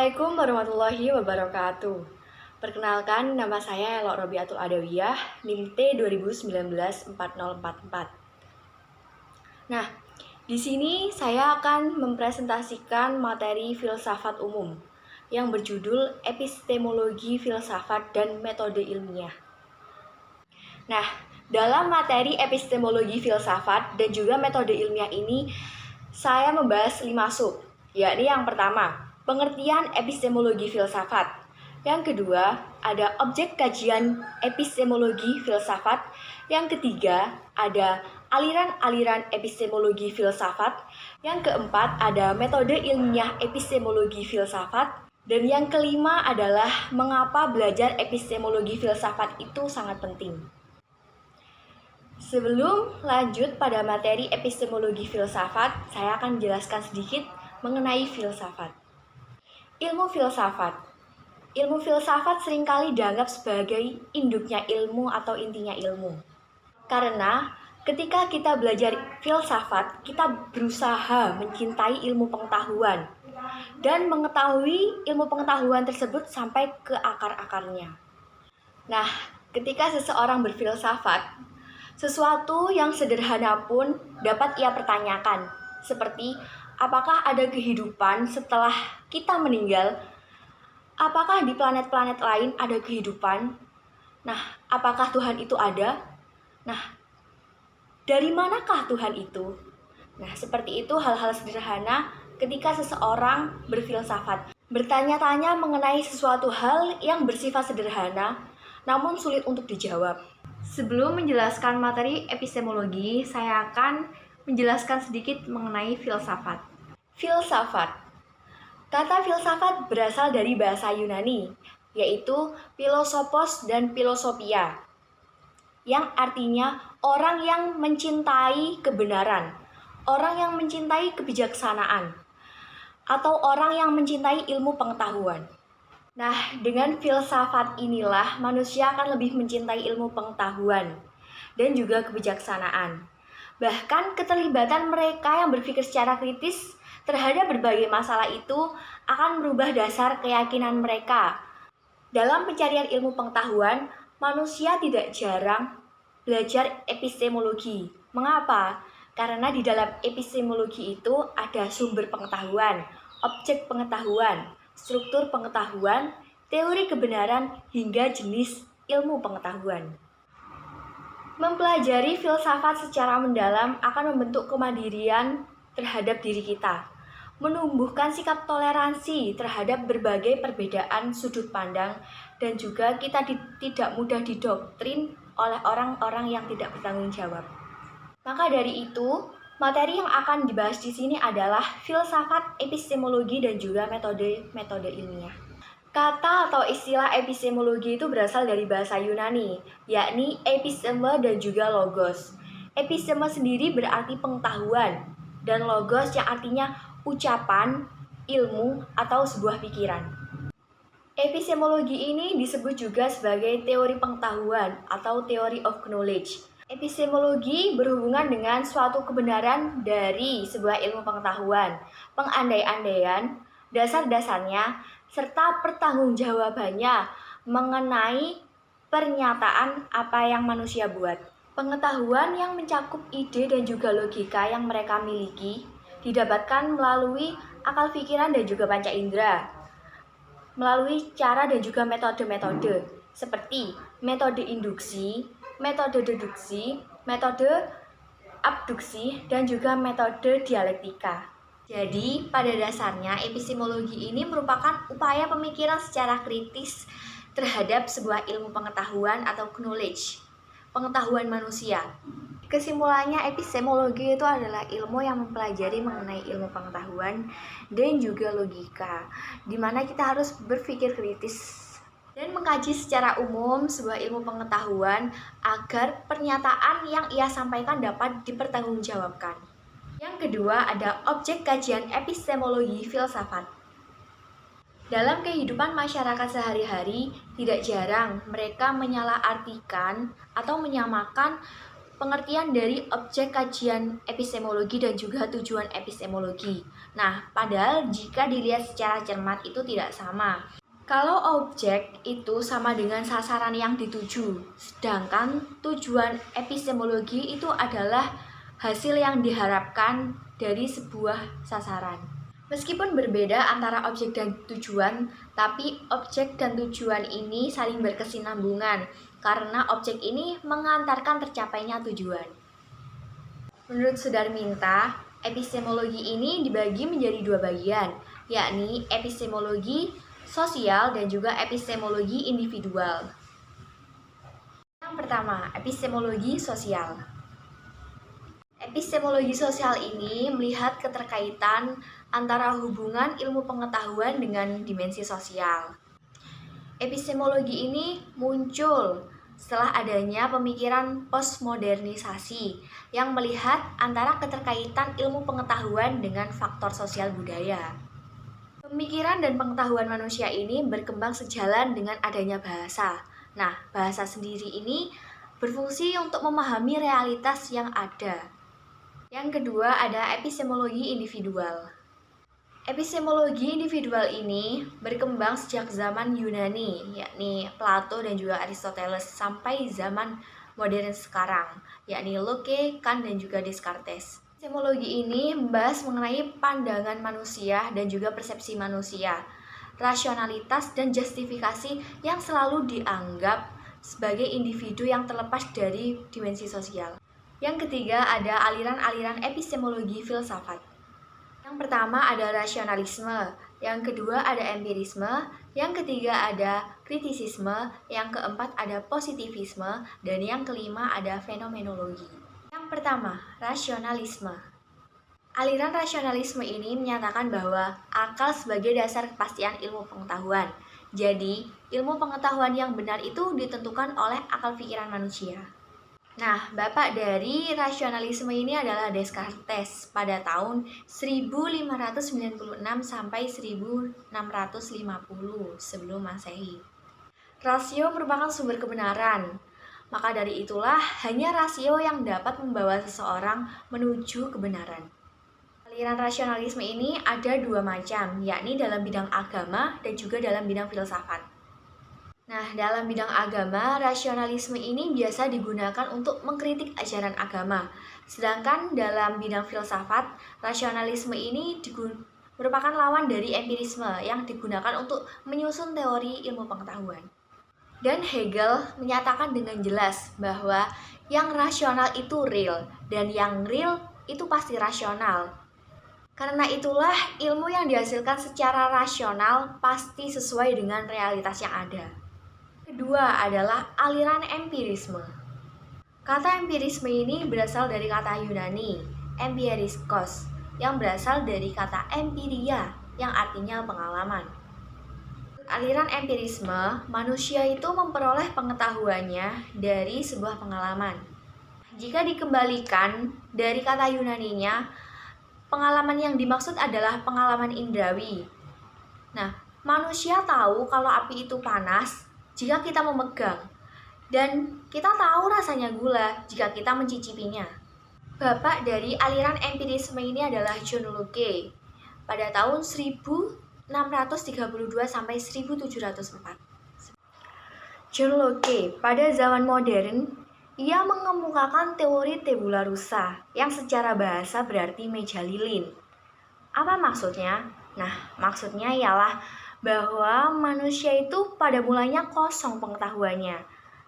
Assalamualaikum warahmatullahi wabarakatuh. Perkenalkan, nama saya Elok Robiatul Adawiyah, NIM T 2019-4044. Nah, di sini saya akan mempresentasikan materi filsafat umum yang berjudul Epistemologi Filsafat dan Metode Ilmiah. Nah, dalam materi epistemologi filsafat dan juga metode ilmiah ini, saya membahas 5 sub, yakni yang pertama, pengertian epistemologi filsafat. Yang kedua, ada objek kajian epistemologi filsafat. Yang ketiga, ada aliran-aliran epistemologi filsafat. Yang keempat, ada metode ilmiah epistemologi filsafat. Dan yang kelima adalah mengapa belajar epistemologi filsafat itu sangat penting. Sebelum lanjut pada materi epistemologi filsafat, saya akan menjelaskan sedikit mengenai filsafat. Ilmu filsafat. Ilmu filsafat seringkali dianggap sebagai induknya ilmu atau intinya ilmu. Karena ketika kita belajar filsafat, kita berusaha mencintai ilmu pengetahuan dan mengetahui ilmu pengetahuan tersebut sampai ke akar-akarnya. Nah, ketika seseorang berfilsafat, sesuatu yang sederhana pun dapat ia pertanyakan, seperti apakah ada kehidupan setelah kita meninggal? Apakah di planet-planet lain ada kehidupan? Nah, apakah Tuhan itu ada? Nah, dari manakah Tuhan itu? Nah, seperti itu hal-hal sederhana ketika seseorang berfilsafat. Bertanya-tanya mengenai sesuatu hal yang bersifat sederhana, namun sulit untuk dijawab. Sebelum menjelaskan materi epistemologi, saya akan menjelaskan sedikit mengenai filsafat. Filsafat. Kata filsafat berasal dari bahasa Yunani, yaitu philosophos dan philosophia, yang artinya orang yang mencintai kebenaran, orang yang mencintai kebijaksanaan, atau orang yang mencintai ilmu pengetahuan. Nah, dengan filsafat inilah manusia akan lebih mencintai ilmu pengetahuan dan juga kebijaksanaan. Bahkan keterlibatan mereka yang berpikir secara kritis terhadap berbagai masalah itu akan merubah dasar keyakinan mereka. Dalam pencarian ilmu pengetahuan, manusia tidak jarang belajar epistemologi. Mengapa? Karena di dalam epistemologi itu ada sumber pengetahuan, objek pengetahuan, struktur pengetahuan, teori kebenaran, hingga jenis ilmu pengetahuan. Mempelajari filsafat secara mendalam akan membentuk kemandirian terhadap diri kita, menumbuhkan sikap toleransi terhadap berbagai perbedaan sudut pandang, dan juga kita tidak mudah didoktrin oleh orang-orang yang tidak bertanggung jawab. Maka dari itu, materi yang akan dibahas di sini adalah filsafat, epistemologi, dan juga metode ilmiah. Kata atau istilah epistemologi itu berasal dari bahasa Yunani, yakni episteme dan juga logos. Episteme sendiri berarti pengetahuan, dan logos yang artinya ucapan, ilmu, atau sebuah pikiran. Epistemologi ini disebut juga sebagai teori pengetahuan atau theory of knowledge. Epistemologi berhubungan dengan suatu kebenaran dari sebuah ilmu pengetahuan, pengandai-andaian, dasar-dasarnya, serta pertanggungjawabannya mengenai pernyataan apa yang manusia buat. Pengetahuan yang mencakup ide dan juga logika yang mereka miliki didapatkan melalui akal pikiran dan juga panca indera, melalui cara dan juga metode-metode seperti metode induksi, metode deduksi, metode abduksi, dan juga metode dialektika. Jadi, pada dasarnya epistemologi ini merupakan upaya pemikiran secara kritis terhadap sebuah ilmu pengetahuan atau knowledge, pengetahuan manusia. Kesimpulannya, epistemologi itu adalah ilmu yang mempelajari mengenai ilmu pengetahuan dan juga logika, di mana kita harus berpikir kritis dan mengkaji secara umum sebuah ilmu pengetahuan agar pernyataan yang ia sampaikan dapat dipertanggungjawabkan. Yang kedua, ada objek kajian epistemologi filsafat. Dalam kehidupan masyarakat sehari-hari, tidak jarang mereka menyalahartikan atau menyamakan pengertian dari objek kajian epistemologi dan juga tujuan epistemologi. Nah, padahal jika dilihat secara cermat itu tidak sama. Kalau objek itu sama dengan sasaran yang dituju, sedangkan tujuan epistemologi itu adalah hasil yang diharapkan dari sebuah sasaran. Meskipun berbeda antara objek dan tujuan, tapi objek dan tujuan ini saling berkesinambungan karena objek ini mengantarkan tercapainya tujuan. Menurut Sudarminta, epistemologi ini dibagi menjadi dua bagian, yakni epistemologi sosial dan juga epistemologi individual. Yang pertama, epistemologi sosial. Epistemologi sosial ini melihat keterkaitan antara hubungan ilmu pengetahuan dengan dimensi sosial. Epistemologi ini muncul setelah adanya pemikiran postmodernisasi yang melihat antara keterkaitan ilmu pengetahuan dengan faktor sosial budaya. Pemikiran dan pengetahuan manusia ini berkembang sejalan dengan adanya bahasa. Nah, bahasa sendiri ini berfungsi untuk memahami realitas yang ada. Yang kedua ada epistemologi individual. Epistemologi individual ini berkembang sejak zaman Yunani, yakni Plato dan juga Aristoteles, sampai zaman modern sekarang, yakni Locke, Kant, dan juga Descartes. Epistemologi ini membahas mengenai pandangan manusia dan juga persepsi manusia, rasionalitas dan justifikasi yang selalu dianggap sebagai individu yang terlepas dari dimensi sosial. Yang ketiga ada aliran-aliran epistemologi filsafat. Yang pertama ada rasionalisme, yang kedua ada empirisme, yang ketiga ada kritisisme, yang keempat ada positivisme, dan yang kelima ada fenomenologi. Yang pertama, rasionalisme. Aliran rasionalisme ini menyatakan bahwa akal sebagai dasar kepastian ilmu pengetahuan. Jadi, ilmu pengetahuan yang benar itu ditentukan oleh akal pikiran manusia. Nah, bapak dari rasionalisme ini adalah Descartes pada tahun 1596 sampai 1650 sebelum Masehi. Rasio merupakan sumber kebenaran. Maka dari itulah hanya rasio yang dapat membawa seseorang menuju kebenaran. Aliran rasionalisme ini ada dua macam, yakni dalam bidang agama dan juga dalam bidang filsafat. Nah, dalam bidang agama, rasionalisme ini biasa digunakan untuk mengkritik ajaran agama. Sedangkan dalam bidang filsafat, rasionalisme ini merupakan lawan dari empirisme yang digunakan untuk menyusun teori ilmu pengetahuan. Dan Hegel menyatakan dengan jelas bahwa yang rasional itu real dan yang real itu pasti rasional. Karena itulah ilmu yang dihasilkan secara rasional pasti sesuai dengan realitas yang ada. Kedua adalah aliran empirisme. Kata empirisme ini berasal dari kata Yunani, empiriskos, yang berasal dari kata empiria, yang artinya pengalaman. Aliran empirisme, manusia itu memperoleh pengetahuannya dari sebuah pengalaman. Jika dikembalikan dari kata Yunaninya, pengalaman yang dimaksud adalah pengalaman indrawi. Nah, manusia tahu kalau api itu panas jika kita memegang, dan kita tahu rasanya gula jika kita mencicipinya. Bapak dari aliran empirisme ini adalah John Locke pada tahun 1632 sampai 1704. John Locke pada zaman modern, ia mengemukakan teori tabula rasa yang secara bahasa berarti meja lilin. Apa maksudnya? Nah, maksudnya ialah bahwa manusia itu pada mulanya kosong pengetahuannya.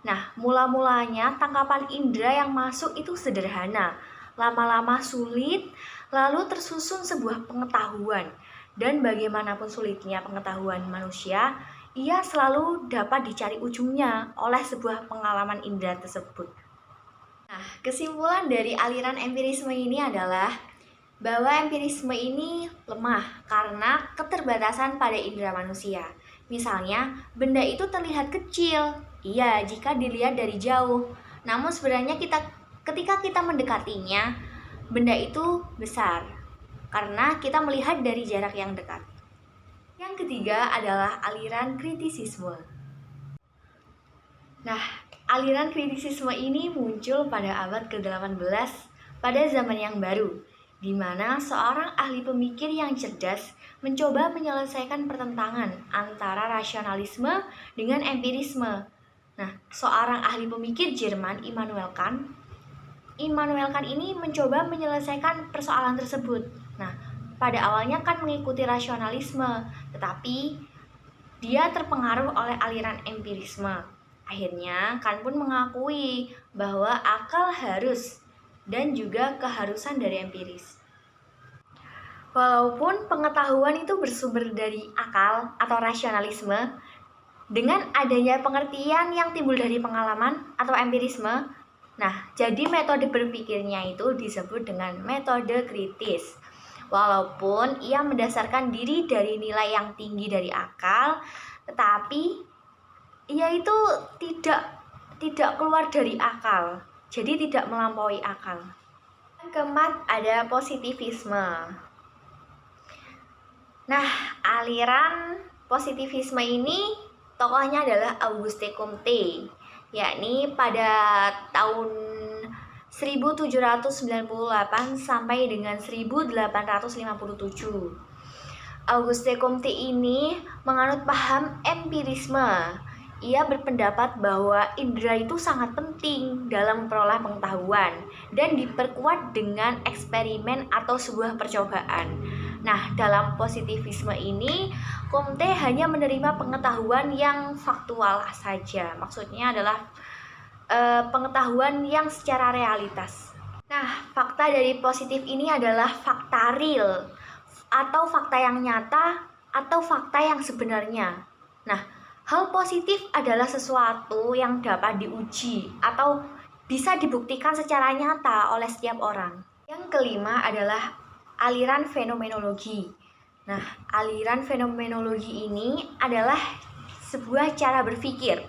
Nah, mula-mulanya tangkapan indera yang masuk itu sederhana, lama-lama sulit, lalu tersusun sebuah pengetahuan. Dan bagaimanapun sulitnya pengetahuan manusia, ia selalu dapat dicari ujungnya oleh sebuah pengalaman indera tersebut. Nah, kesimpulan dari aliran empirisme ini adalah bahwa empirisme ini lemah karena keterbatasan pada indera manusia. Misalnya, benda itu terlihat kecil, iya jika dilihat dari jauh. Namun sebenarnya ketika kita mendekatinya, benda itu besar karena kita melihat dari jarak yang dekat. Yang ketiga adalah aliran kritisisme. Nah, Aliran kritisisme ini muncul pada abad ke-18 pada zaman yang baru, di mana seorang ahli pemikir yang cerdas mencoba menyelesaikan pertentangan antara rasionalisme dengan empirisme. Nah, seorang ahli pemikir Jerman, Immanuel Kant ini mencoba menyelesaikan persoalan tersebut. Nah, pada awalnya Kant mengikuti rasionalisme, tetapi dia terpengaruh oleh aliran empirisme. Akhirnya, Kant pun mengakui bahwa akal harus dan juga keharusan dari empiris. Walaupun pengetahuan itu bersumber dari akal atau rasionalisme, dengan adanya pengertian yang timbul dari pengalaman atau empirisme, nah, jadi metode berpikirnya itu disebut dengan metode kritis. Walaupun ia mendasarkan diri dari nilai yang tinggi dari akal, tetapi ia itu tidak keluar dari akal, jadi tidak melampaui akal. Yang keempat ada positivisme. Nah, aliran positivisme ini tokohnya adalah Auguste Comte, yakni pada tahun 1798 sampai dengan 1857. Auguste Comte ini menganut paham empirisme. Ia berpendapat bahwa indera itu sangat penting dalam memperoleh pengetahuan dan diperkuat dengan eksperimen atau sebuah percobaan. Nah, dalam positivisme ini, Comte hanya menerima pengetahuan yang faktual saja. Maksudnya adalah pengetahuan yang secara realitas. Nah, fakta dari positif ini adalah fakta real atau fakta yang nyata atau fakta yang sebenarnya. Nah, hal positif adalah sesuatu yang dapat diuji atau bisa dibuktikan secara nyata oleh setiap orang. Yang kelima adalah aliran fenomenologi. Nah, aliran fenomenologi ini adalah sebuah cara berpikir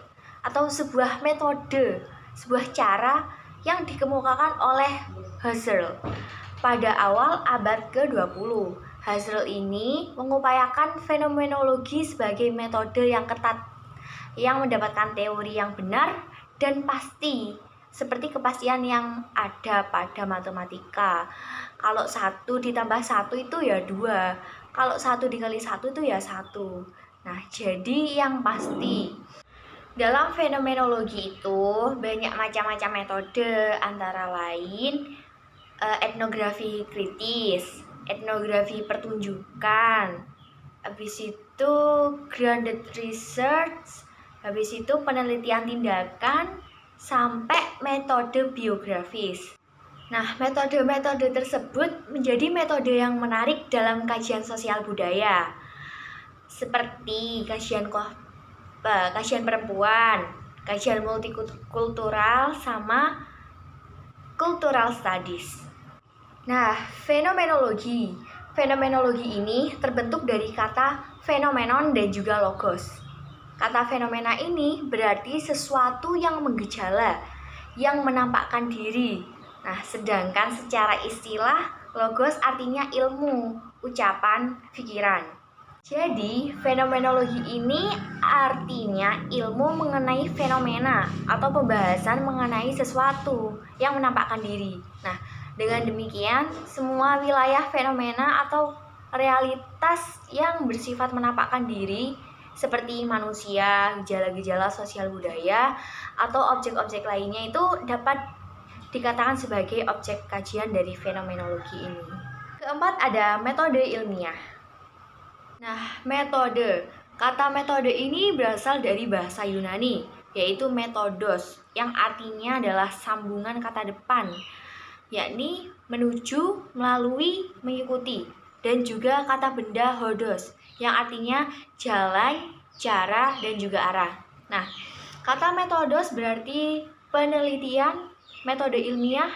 atau sebuah metode, sebuah cara yang dikemukakan oleh Husserl pada awal abad ke-20. Husserl ini mengupayakan fenomenologi sebagai metode yang ketat yang mendapatkan teori yang benar dan pasti, seperti kepastian yang ada pada matematika. Kalau 1 ditambah 1 itu ya 2, kalau 1 dikali 1 itu ya 1. Nah, jadi yang pasti. Dalam fenomenologi itu banyak macam-macam metode, antara lain etnografi kritis, etnografi pertunjukan, habis itu grounded research, habis itu penelitian tindakan, sampai metode biografis. Nah, metode-metode tersebut menjadi metode yang menarik dalam kajian sosial budaya, seperti kajian perempuan, kajian multikultural, sama cultural studies. Nah, fenomenologi ini terbentuk dari kata fenomenon dan juga logos. Kata fenomena ini berarti sesuatu yang menggejala, yang menampakkan diri. Nah, sedangkan secara istilah, logos artinya ilmu, ucapan, pikiran. Jadi, fenomenologi ini artinya ilmu mengenai fenomena atau pembahasan mengenai sesuatu yang menampakkan diri. Nah, dengan demikian, semua wilayah fenomena atau realitas yang bersifat menampakkan diri seperti manusia, gejala-gejala sosial budaya, atau objek-objek lainnya itu dapat dikatakan sebagai objek kajian dari fenomenologi ini. Keempat ada metode ilmiah. Nah, kata metode ini berasal dari bahasa Yunani, yaitu metodos, yang artinya adalah sambungan kata depan, yakni menuju, melalui, mengikuti, dan juga kata benda hodos, yang artinya jalan, cara, dan juga arah. Nah, kata metodos berarti penelitian, metode ilmiah,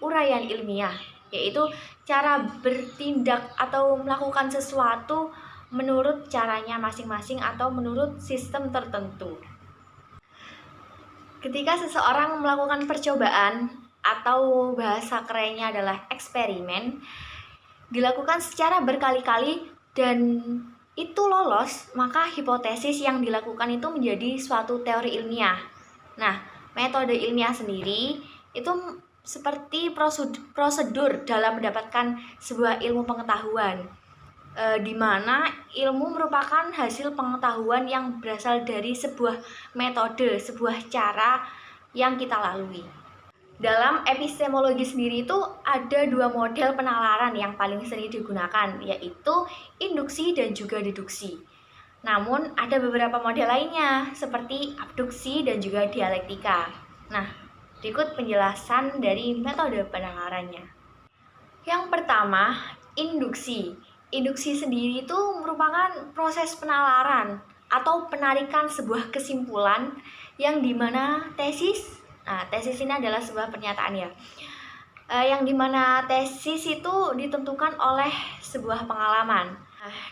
uraian ilmiah, yaitu cara bertindak atau melakukan sesuatu menurut caranya masing-masing atau menurut sistem tertentu. Ketika seseorang melakukan percobaan atau bahasa kerennya adalah eksperimen, dilakukan secara berkali-kali dan itu lolos, maka hipotesis yang dilakukan itu menjadi suatu teori ilmiah. Nah, Metode ilmiah sendiri itu seperti prosedur dalam mendapatkan sebuah ilmu pengetahuan, di mana ilmu merupakan hasil pengetahuan yang berasal dari sebuah metode, sebuah cara yang kita lalui. Dalam epistemologi sendiri itu ada dua model penalaran yang paling sering digunakan, yaitu induksi dan juga deduksi. Namun ada beberapa model lainnya seperti abduksi dan juga dialektika. Nah, berikut penjelasan dari metode penalarannya. Yang pertama, induksi. Induksi sendiri itu merupakan proses penalaran atau penarikan sebuah kesimpulan yang dimana tesis ini adalah sebuah pernyataan ya, yang dimana tesis itu ditentukan oleh sebuah pengalaman.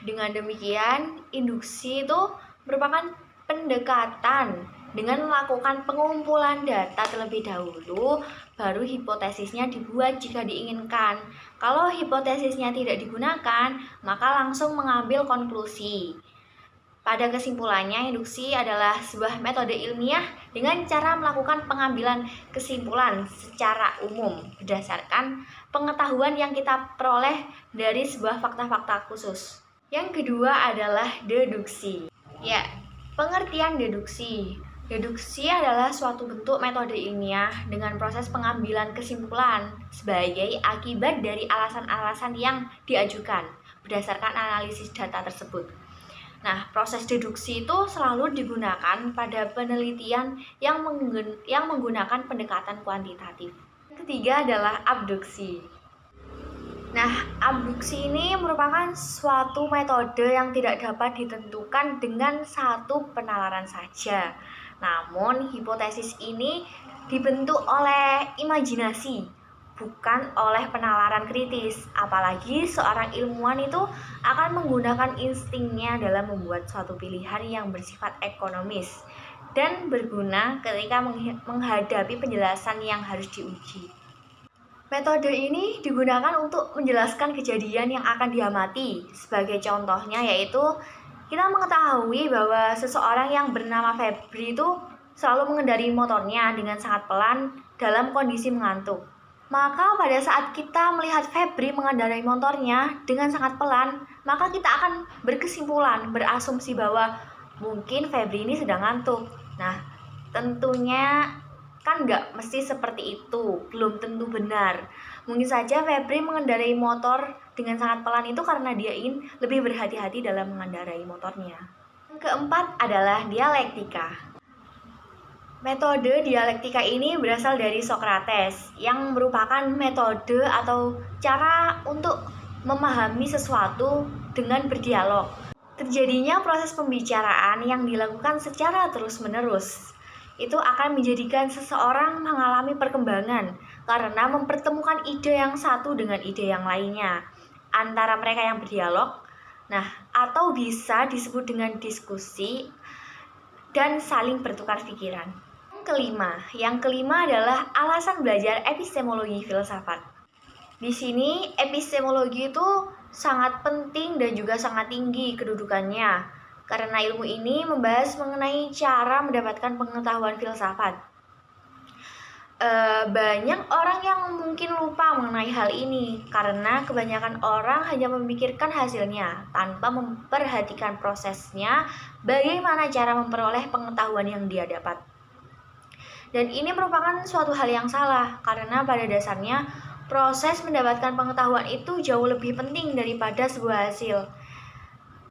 Dengan demikian, induksi itu merupakan pendekatan dengan melakukan pengumpulan data terlebih dahulu, baru hipotesisnya dibuat jika diinginkan. Kalau hipotesisnya tidak digunakan, maka langsung mengambil konklusi. Pada kesimpulannya, induksi adalah sebuah metode ilmiah dengan cara melakukan pengambilan kesimpulan secara umum berdasarkan pengetahuan yang kita peroleh dari sebuah fakta-fakta khusus. Yang kedua adalah deduksi. Ya, pengertian deduksi. Deduksi adalah suatu bentuk metode ilmiah dengan proses pengambilan kesimpulan sebagai akibat dari alasan-alasan yang diajukan berdasarkan analisis data tersebut. Nah, proses deduksi itu selalu digunakan pada penelitian yang menggunakan pendekatan kuantitatif. Yang ketiga adalah abduksi. Nah, abduksi ini merupakan suatu metode yang tidak dapat ditentukan dengan satu penalaran saja. Namun, hipotesis ini dibentuk oleh imajinasi, bukan oleh penalaran kritis. Apalagi seorang ilmuwan itu akan menggunakan instingnya dalam membuat suatu pilihan yang bersifat ekonomis dan berguna ketika menghadapi penjelasan yang harus diuji. Metode ini digunakan untuk menjelaskan kejadian yang akan diamati. Sebagai contohnya yaitu kita mengetahui bahwa seseorang yang bernama Febri itu selalu mengendarai motornya dengan sangat pelan dalam kondisi mengantuk. Maka pada saat kita melihat Febri mengendarai motornya dengan sangat pelan, maka kita akan berkesimpulan, berasumsi bahwa mungkin Febri ini sedang ngantuk. Nah, tentunya kan nggak mesti seperti itu, belum tentu benar. Mungkin saja Febri mengendarai motor dengan sangat pelan itu karena dia ingin lebih berhati-hati dalam mengendarai motornya. Yang keempat adalah dialektika. Metode dialektika ini berasal dari Socrates yang merupakan metode atau cara untuk memahami sesuatu dengan berdialog. Terjadinya proses pembicaraan yang dilakukan secara terus-menerus. Itu akan menjadikan seseorang mengalami perkembangan karena mempertemukan ide yang satu dengan ide yang lainnya antara mereka yang berdialog. Nah, atau bisa disebut dengan diskusi dan saling bertukar pikiran. Yang kelima adalah alasan belajar epistemologi filsafat. Di sini epistemologi itu sangat penting dan juga sangat tinggi kedudukannya karena ilmu ini membahas mengenai cara mendapatkan pengetahuan filsafat. Banyak orang yang mungkin lupa mengenai hal ini karena kebanyakan orang hanya memikirkan hasilnya tanpa memperhatikan prosesnya, bagaimana cara memperoleh pengetahuan yang dia dapat. Dan ini merupakan suatu hal yang salah karena pada dasarnya proses mendapatkan pengetahuan itu jauh lebih penting daripada sebuah hasil.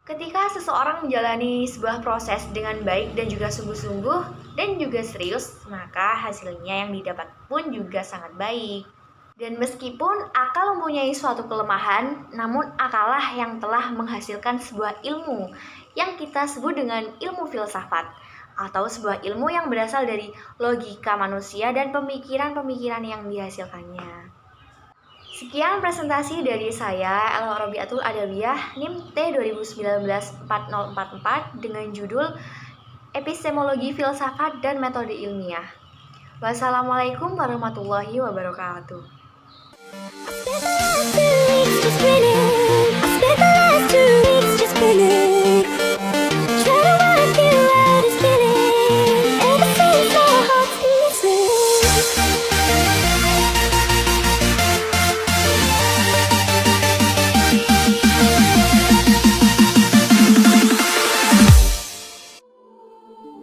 Ketika seseorang menjalani sebuah proses dengan baik dan juga sungguh-sungguh dan juga serius, maka hasilnya yang didapat pun juga sangat baik. Dan meskipun akal mempunyai suatu kelemahan, namun akallah yang telah menghasilkan sebuah ilmu yang kita sebut dengan ilmu filsafat, atau sebuah ilmu yang berasal dari logika manusia dan pemikiran-pemikiran yang dihasilkannya. Sekian presentasi dari saya, Ella Robiatul Adawiyah, NIM T 2019-4044 dengan judul Epistemologi Filsafat dan Metode Ilmiah. Wassalamualaikum warahmatullahi wabarakatuh.